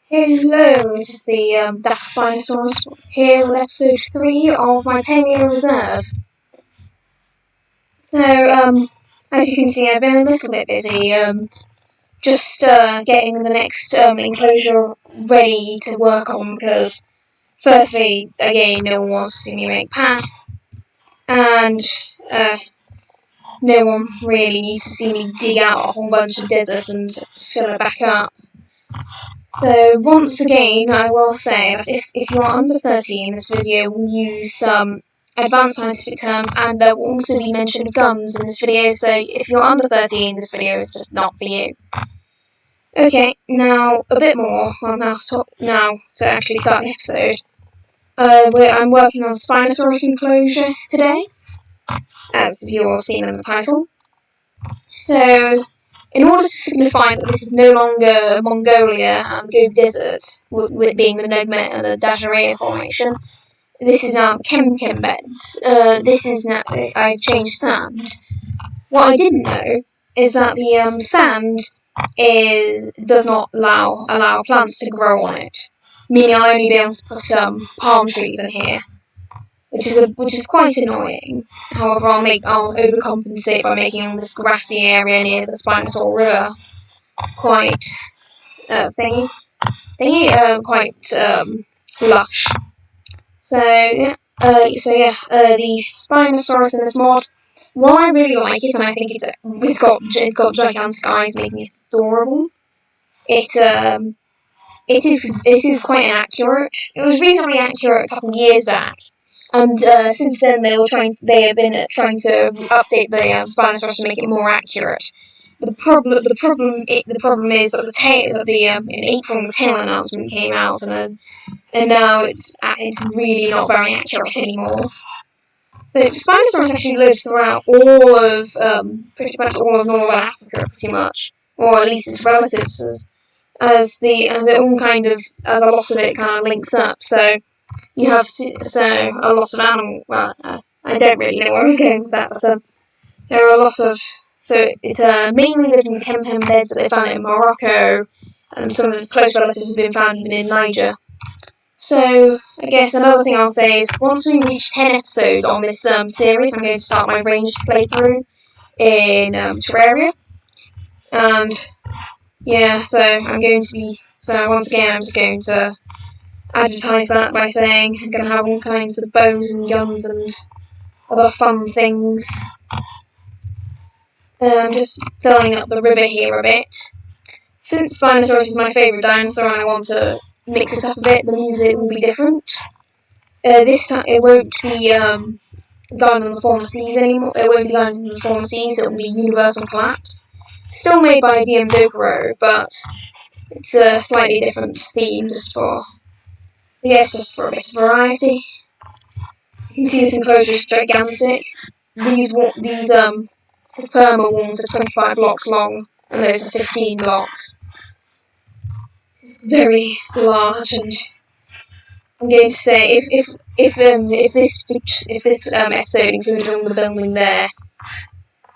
Hello, it is the Spinosaurus here with episode 3 of my Paleo Reserve. So, as you can see, I've been a little bit busy, just getting the next enclosure ready to work on, because firstly, again, no one wants to see me make path, and no one really needs to see me dig out a whole bunch of desert and fill it back up. So once again, I will say that if you are under 13, this video will use some advanced scientific terms, and there will also be mention of guns in this video, so if you're under 13, this video is just not for you. Okay, now a bit more. Well, now to actually start the episode. I'm working on Spinosaurus enclosure today, as you have seen in the title. So, in order to signify that this is no longer Mongolia and Gobi Desert, with being the Nogmet and the Dajaraya formation, this is now Kem beds. This is now, I've changed sand. What I didn't know is that the sand does not allow plants to grow on it, meaning I'll only be able to put palm trees in here, which is quite annoying. However, I'll overcompensate by making this grassy area near the Spinosaur River quite lush. So the Spinosaurus in this mod, while I really like it, and I think it's got gigantic eyes, making it adorable, it is quite inaccurate. It was reasonably accurate a couple of years back, and since then they have been trying to update the Spinosaurus to make it more accurate. The problem is that in April the tail announcement came out, and now it's really not very accurate anymore. So Spinosaurus actually lived throughout pretty much all of northern Africa, pretty much, or at least its relatives, as a lot of it kind of links up. So you have a lot of animal. Well, I don't really know where I was going with that, but there are a lot of. So it mainly lived in the Kem beds, but they found it in Morocco, and some of its close relatives have been found even in Niger. So I guess another thing I'll say is once we reach 10 episodes on this series, I'm going to start my ranged playthrough in Terraria, and yeah, so once again I'm just going to advertise that by saying I'm going to have all kinds of bows and guns and other fun things. Just filling up the river here a bit. Since Spinosaurus is my favourite dinosaur and I want to mix it up a bit, the music will be different. This time it won't be Guided on the Former Seas anymore. It won't be Guided on the Former Seas, it will be Universal Collapse. Still made by DM DOKURO, but it's a slightly different theme, just for a bit of variety. As you can see, this enclosure is gigantic. These thermal walls are 25 blocks long, and those are 15 blocks. It's very large, and I'm going to say if this episode included all the building there,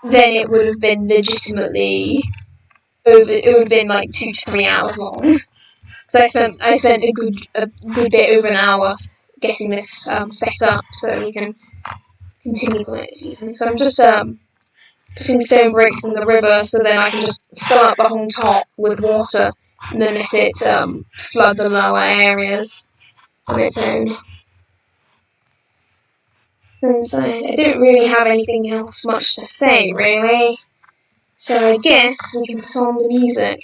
then it would have been legitimately it would have been like 2 to 3 hours long. So I spent a good bit over an hour getting this set up so we can continue the season. So I'm just putting stone bricks in the river so then I can just fill up the whole top with water and then let it flood the lower areas on its own. Since I don't really have anything else much to say, really, so I guess we can put on the music.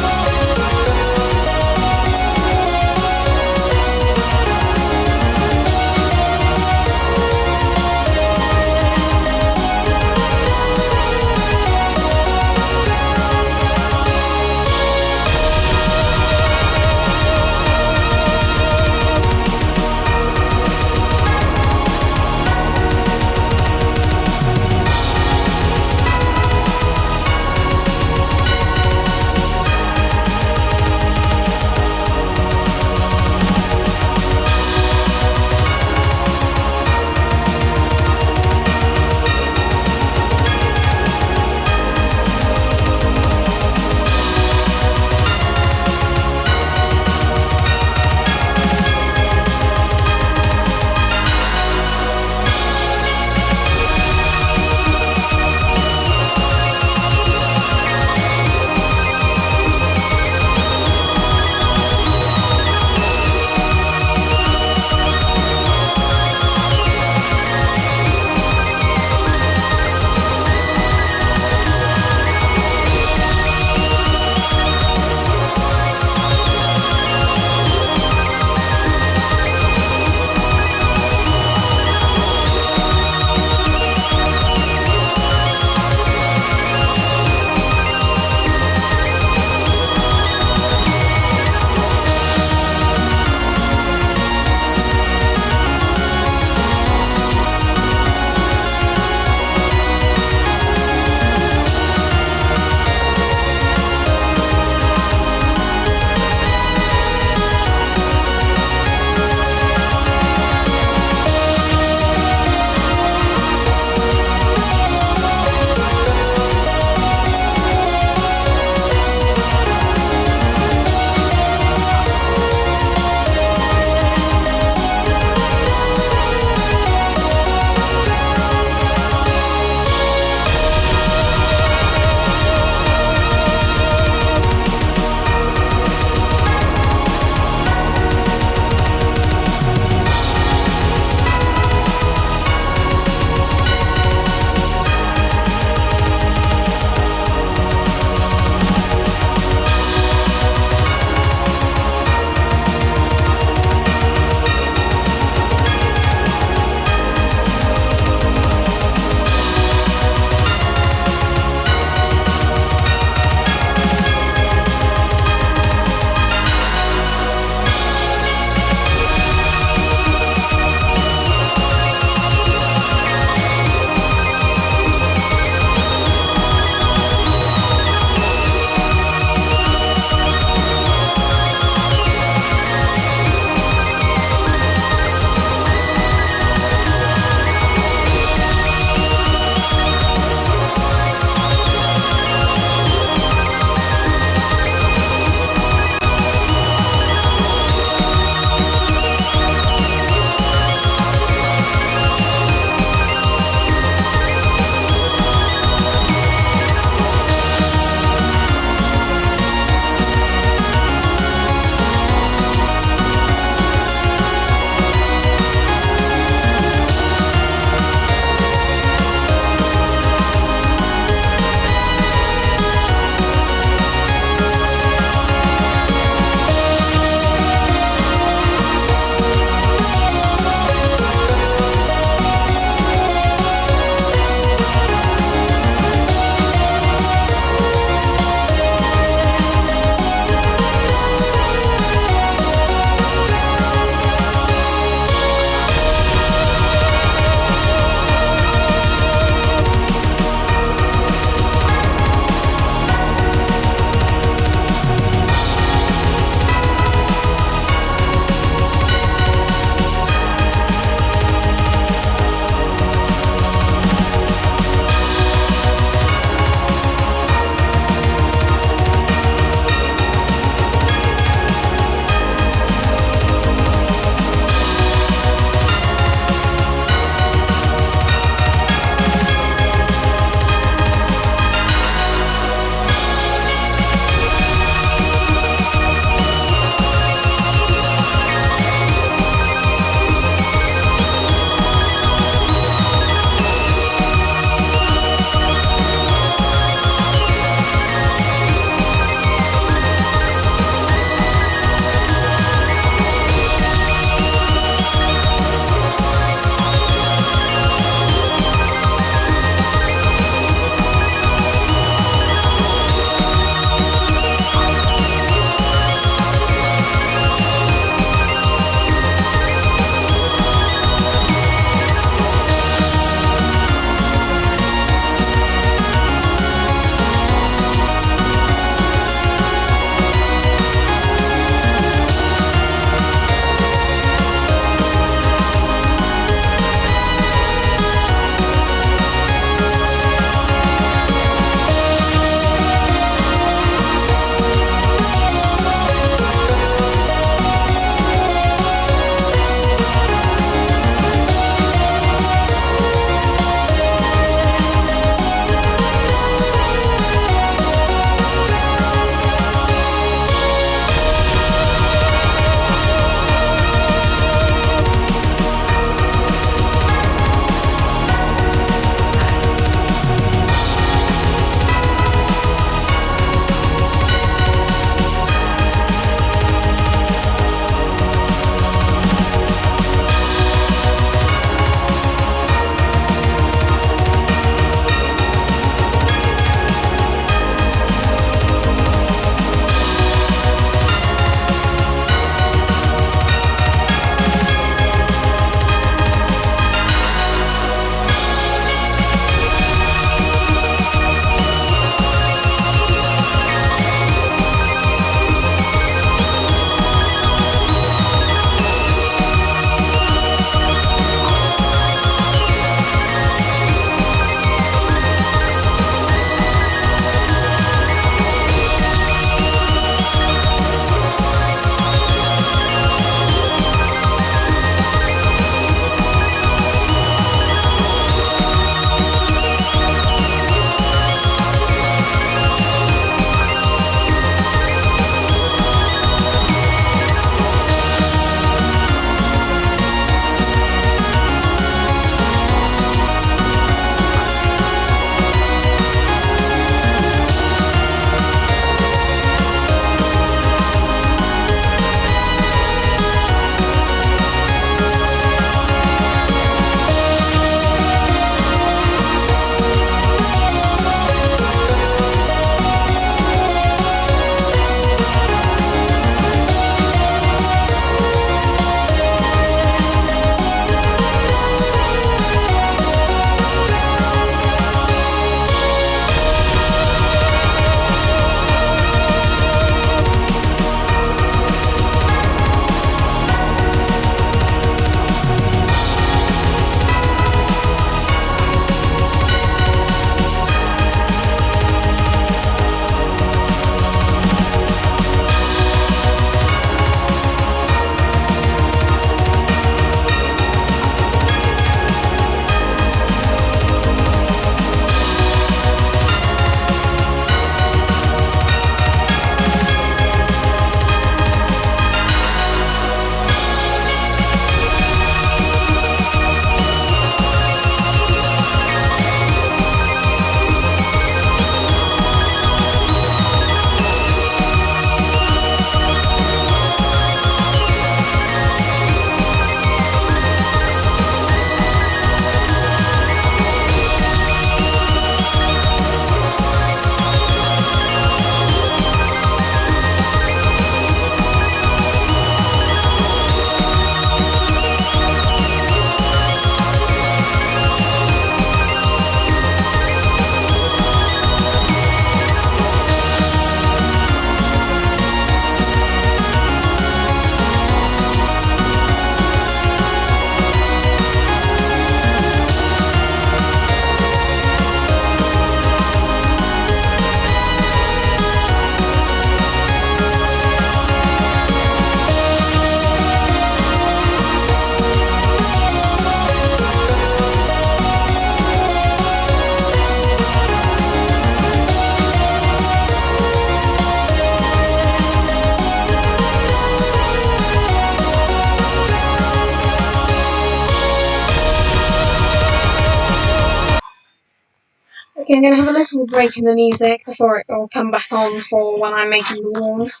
I'm going to have a little break in the music before it will come back on for when I'm making the walls.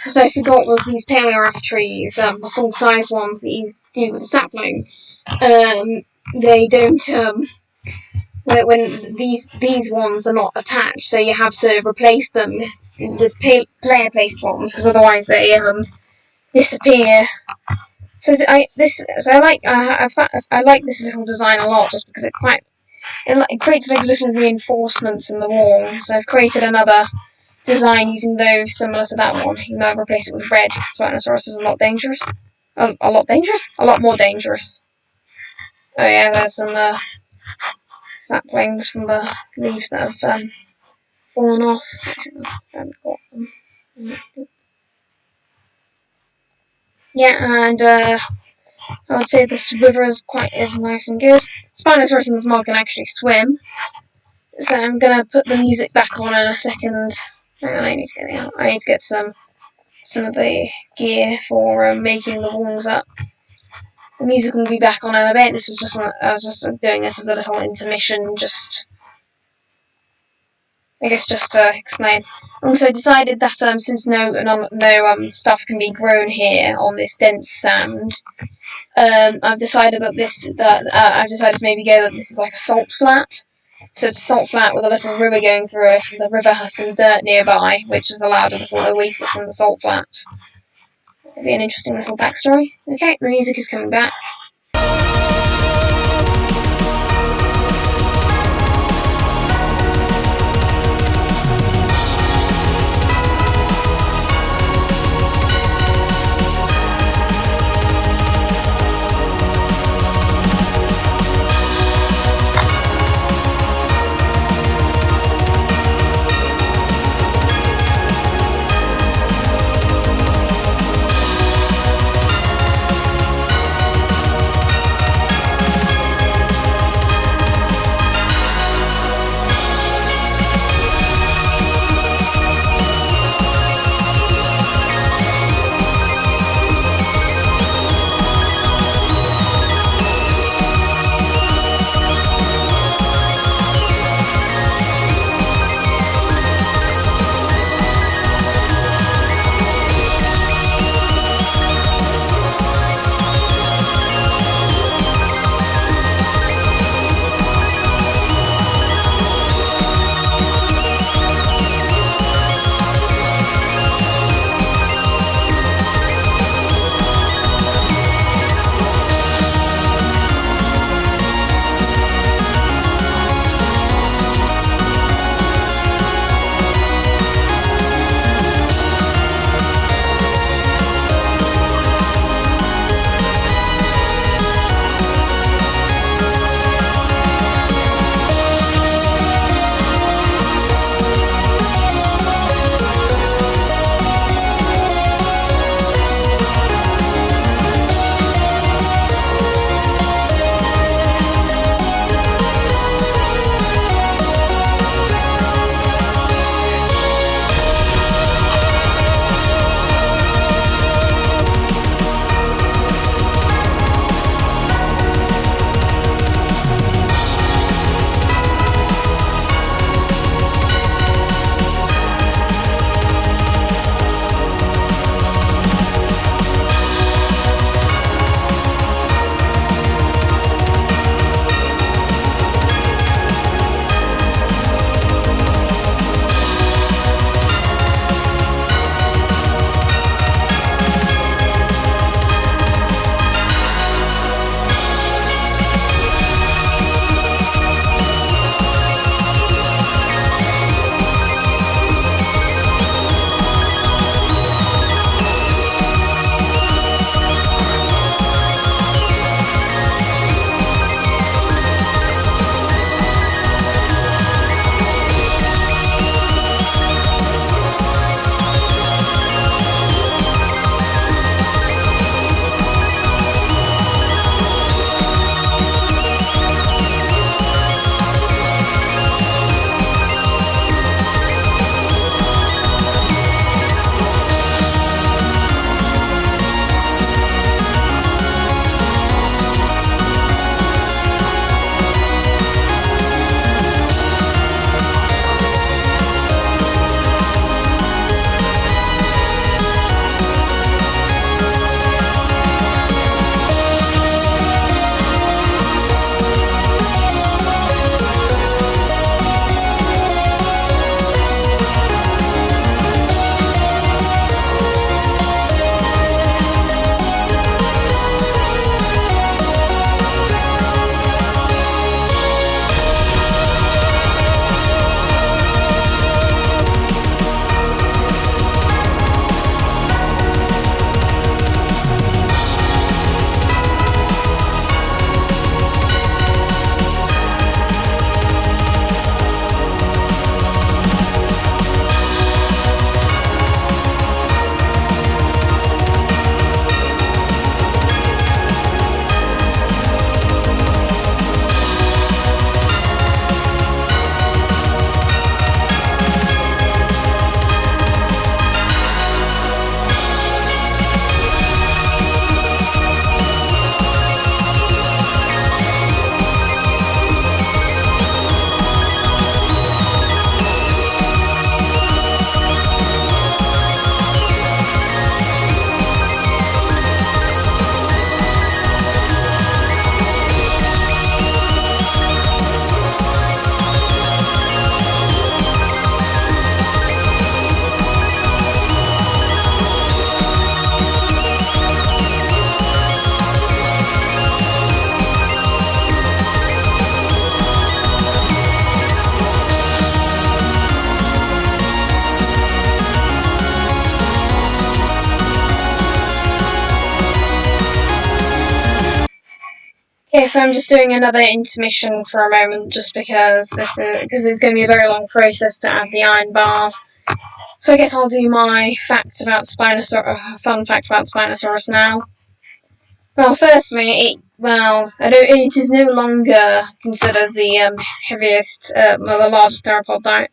What I forgot was these Paleo trees, the full-size ones that you do with the sapling. They don't, when these ones are not attached, so you have to replace them with player-placed ones, because otherwise they disappear. So I like this little design a lot, just because it creates like little reinforcements in the wall. So I've created another design using those similar to that one, even though I've replaced it with red. Spinosaurus is a lot dangerous. A lot dangerous? A lot more dangerous. Oh yeah, there's some saplings from the leaves that have fallen off. I haven't got them. Yeah, and I would say this river is nice and good. Spinosaurus in this mod can actually swim, so I'm gonna put the music back on in a second. Hang on, I need to get some of the gear for making the walls up. The music will be back on in a bit. This was just I was just doing this as a little intermission, just to explain. Also, I decided that since no stuff can be grown here on this dense sand, I've decided to maybe go that this is like a salt flat. So it's a salt flat with a little river going through it, and the river has some dirt nearby, which has allowed a little oasis in the salt flat. It'll be an interesting little backstory. Okay, the music is coming back. Okay, so I'm just doing another intermission for a moment, just because it's going to be a very long process to add the iron bars. So I guess I'll do my facts about fun fact about Spinosaurus now. Well, firstly, it is no longer considered the heaviest, the largest theropod,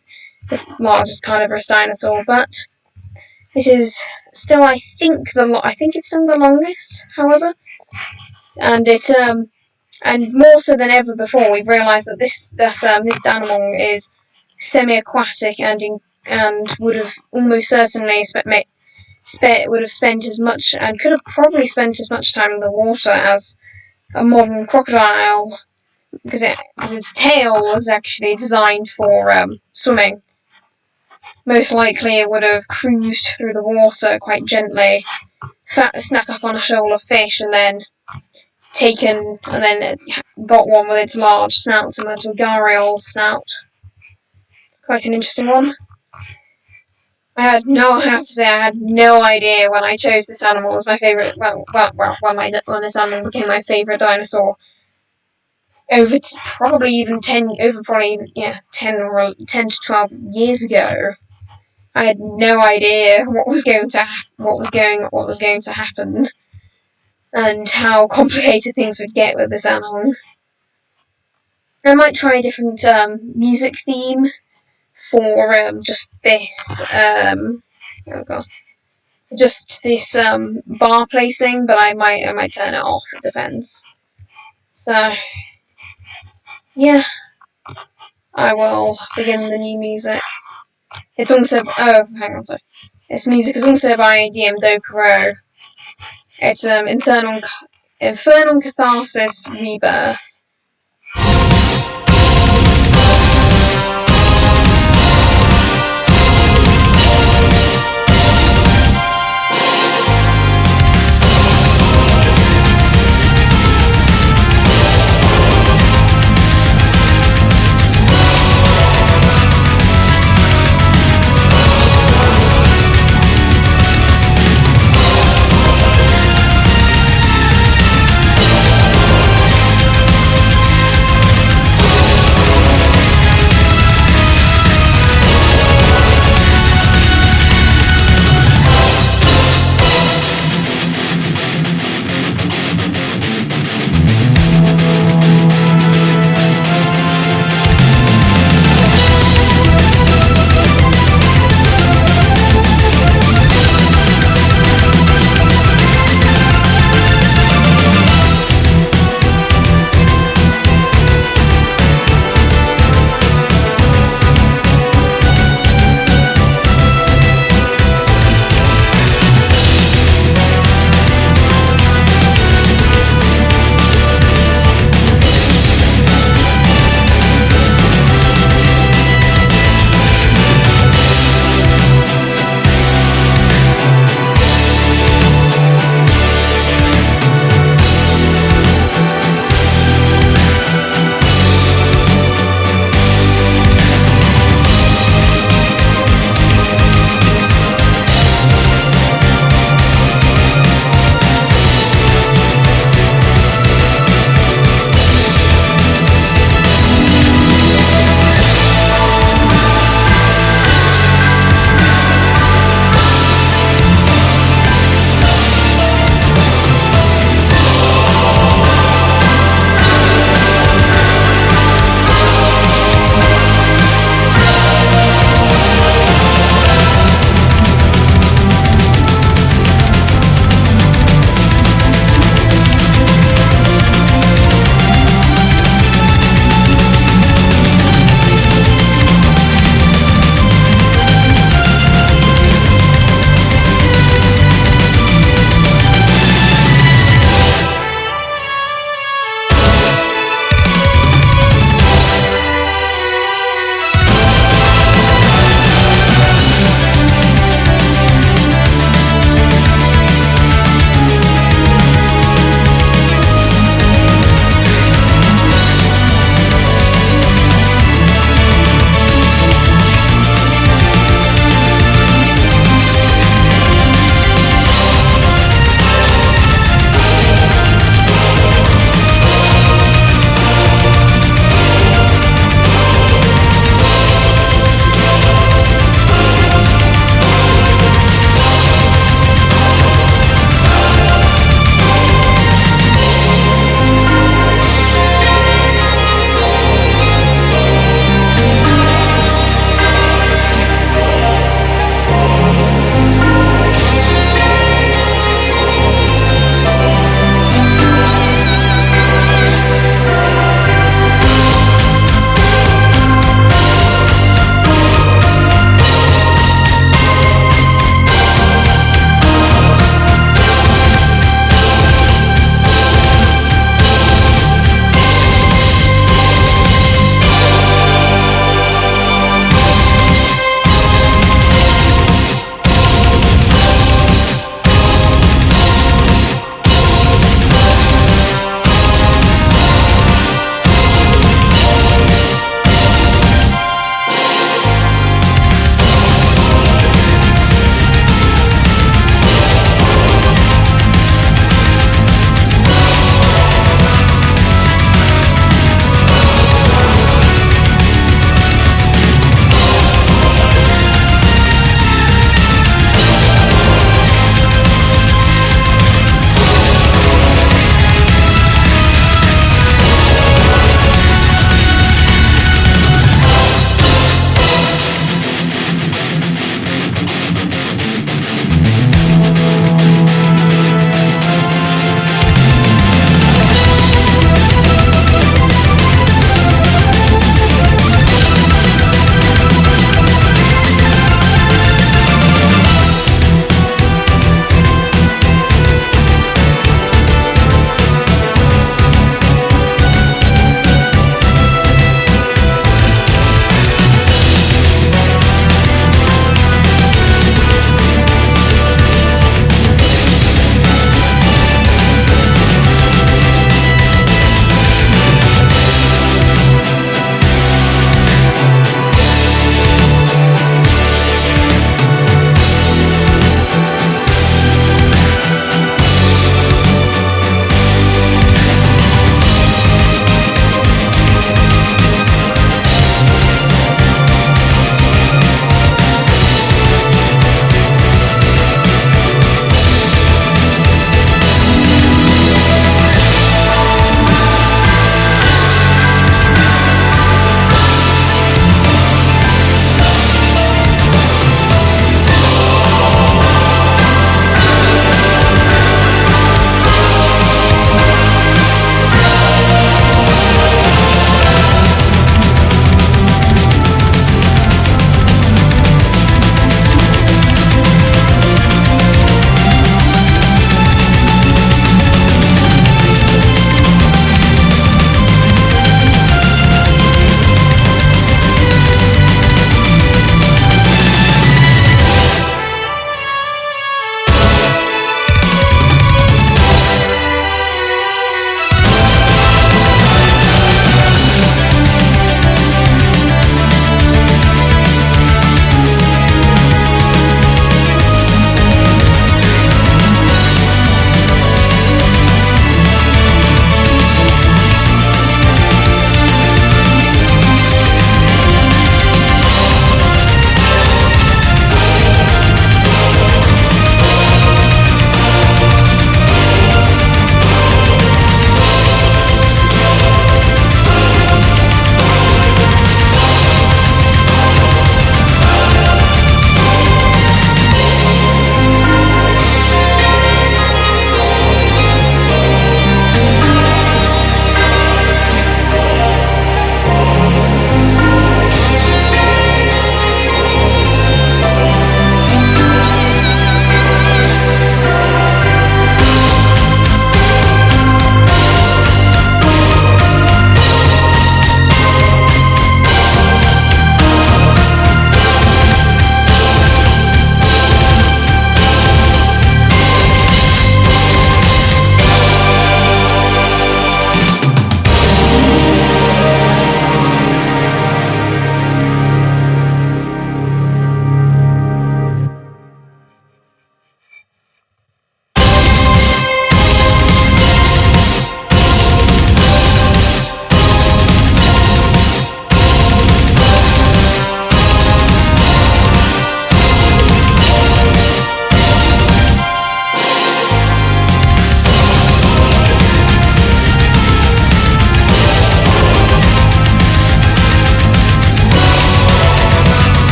the largest carnivorous dinosaur, but it is still, I think it's still the longest. However, and and more so than ever before, we've realised that this animal is semi-aquatic and would have almost certainly would have spent as much and could have probably spent as much time in the water as a modern crocodile, because its tail was actually designed for swimming. Most likely, it would have cruised through the water quite gently, snuck up on a shoal of fish, and then got one with its large snout, similar to a gharial's snout. It's quite an interesting one. I have to say, I had no idea when I chose this animal as my favourite. When this animal became my favourite dinosaur, over probably 10 to 12 years ago. I had no idea what was going to happen, and how complicated things would get with this animal. I might try a different music theme for just this bar placing, but I might turn it off. It depends. So yeah, I will begin the new music. It's also This music is also by DM DOKURO. It's Infernal Catharsis Rebirth.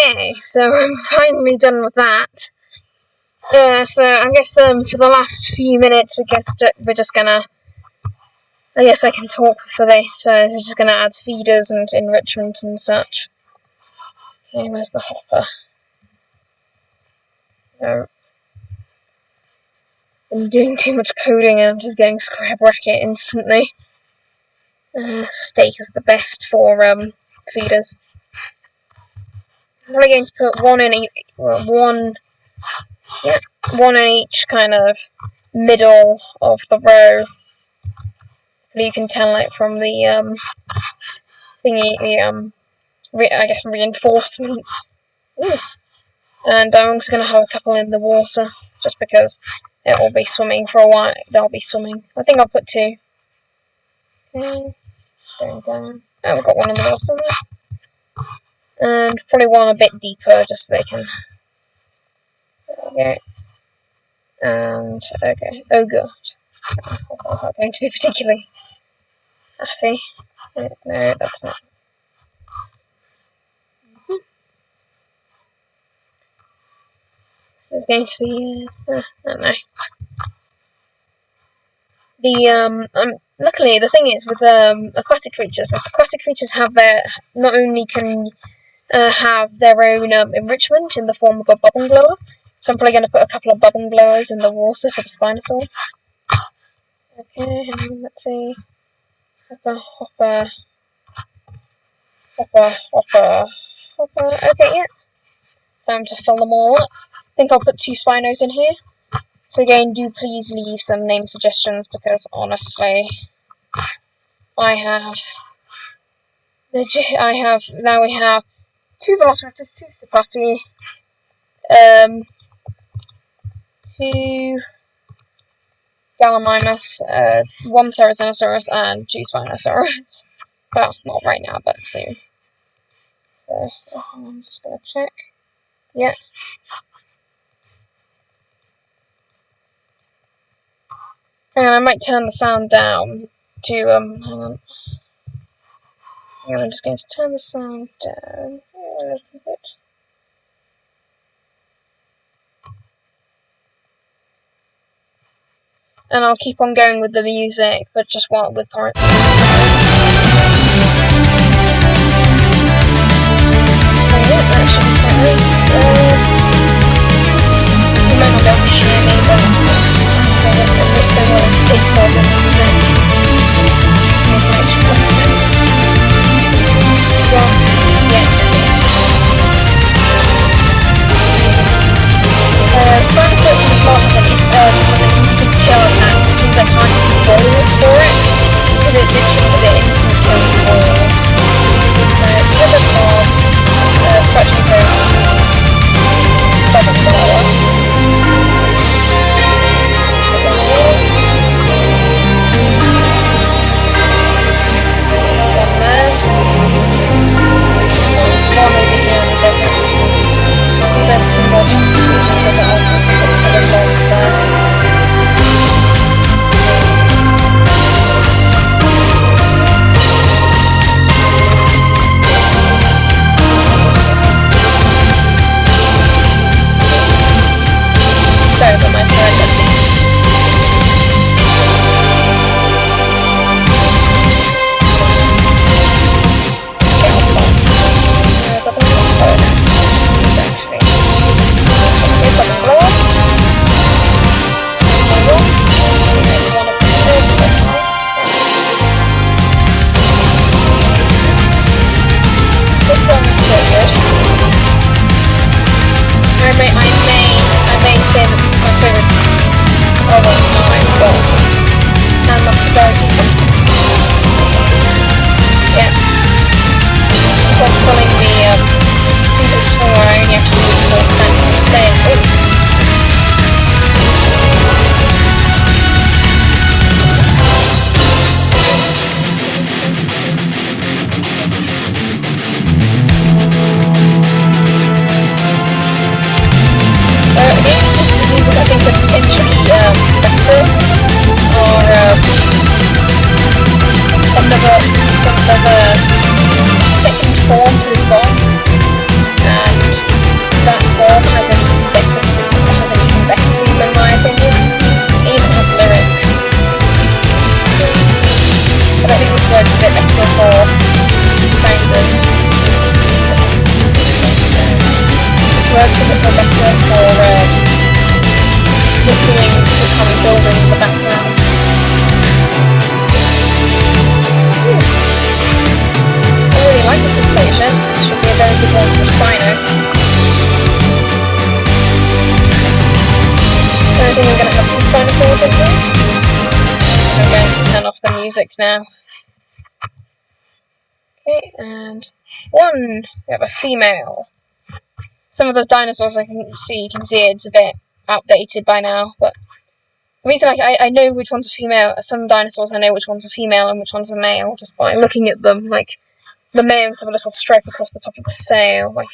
Okay, so I'm finally done with that. So I guess for the last few minutes we're just gonna, I guess I can talk for this, so we're just gonna add feeders and enrichment and such. Okay, where's the hopper? No. I'm doing too much coding and I'm just getting scrap racket instantly. Steak is the best for feeders. I'm probably going to put one in each kind of middle of the row. You can tell, like, from the thingy, I guess reinforcements. Ooh. And I'm also going to have a couple in the water, just because it will be swimming for a while. They'll be swimming. I think I'll put 2. Okay, just going down. Oh, we've got one in the water there. And probably one a bit deeper, just so they can. There we go. And okay. Oh god, that's not going to be particularly happy. No, that's not. This is going to be. I don't know. Luckily, the thing is with aquatic creatures, have not only can have their own enrichment in the form of a bubble blower. So I'm probably going to put a couple of bubble blowers in the water for the Spinosaur. Okay, let's see. Hopper. Okay, yeah. Time to fill them all up. I think I'll put 2 Spinos in here. So again, do please leave some name suggestions, because honestly, now we have 2 Velociraptors, 2 Sapati, 2 Gallimimus, 1 Therizinosaurus, and 2 Spinosaurus. Well, not right now, but soon. So, I'm just gonna check. Yeah. And I might turn the sound down to, hang on. I'm just going to turn the sound down a little bit. And I'll keep on going with the music, but just with current. So yeah, that should be quite nice. You might not be able to hear me, but so at risk of a big problem with music. It's nice and extra confidence. Well, yeah. Spinosaurus from this mod has an instant kill attack, which means I can't use balls for it, because it instant kills balls. It's a Tether Mob, Scratch and Toast, Bubble Blower. works a little better for just having buildings in the background. I really like this enclosure. This should be a very good one for Spino. So I think I'm going to have 2 Spinosaurus in here. I'm going to turn off the music now. Okay, and 1. We have a female. Some of those dinosaurs you can see it's a bit outdated by now, but the reason I know which one's a female, some dinosaurs I know which one's a female and which one's a male just by looking at them. Like, the males have a little stripe across the top of the sail, like,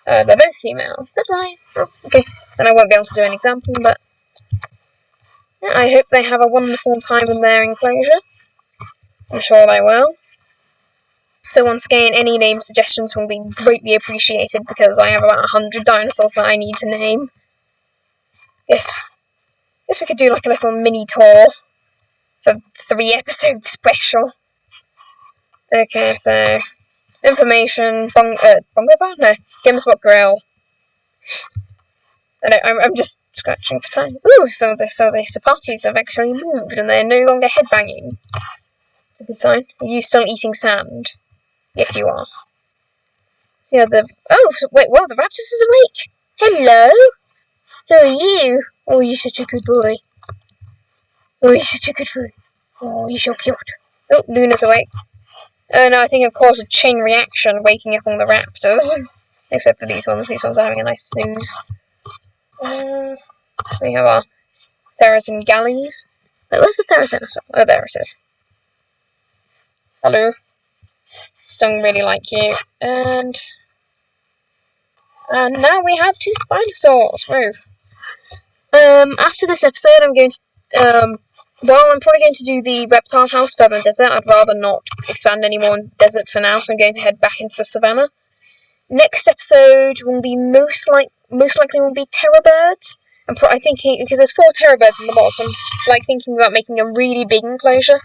they're both female. That's why. Oh, okay, then I won't be able to do an example, but yeah, I hope they have a wonderful time in their enclosure. I'm sure they will. So once again, any name suggestions will be greatly appreciated because I have about 100 dinosaurs that I need to name. Yes, we could do like a little mini tour for 3 episode special. Okay, so information, Bongo Bar? No, GameSpot Grill. I'm just scratching for time. Ooh, so the Sapatis have actually moved and they're no longer headbanging. It's a good sign. Are you still eating sand? Yes, you are. So yeah, the Raptors is awake. Hello. Who are you? Oh, you're such a good boy. Oh, you're such a good boy. Oh, you're so cute. Oh, Luna's awake. No, I think I've caused a chain reaction, waking up all the raptors. Except for these ones. These ones are having a nice snooze. We have our Therizin galleys. Wait, where's the Therizinosaur? Oh, there it is. Hello. Stung really like you. And now we have 2 Spinosaurs. Woo. After this episode, I'm going to, I'm probably going to do the reptile house further in the desert. I'd rather not expand any more in the desert for now, so I'm going to head back into the savannah. Next episode will be most likely will be terror birds. I'm thinking, because there's 4 terror birds in the mod, so I'm thinking about making a really big enclosure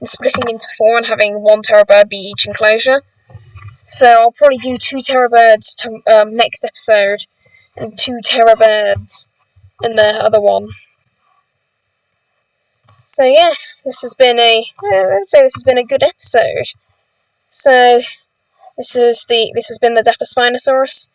and splitting into 4 and having 1 terror bird be each enclosure. So I'll probably do 2 terror birds next episode and 2 terror birds in the other one. So yes, I would say this has been a good episode. So this has been the Dapper Spinosaurus.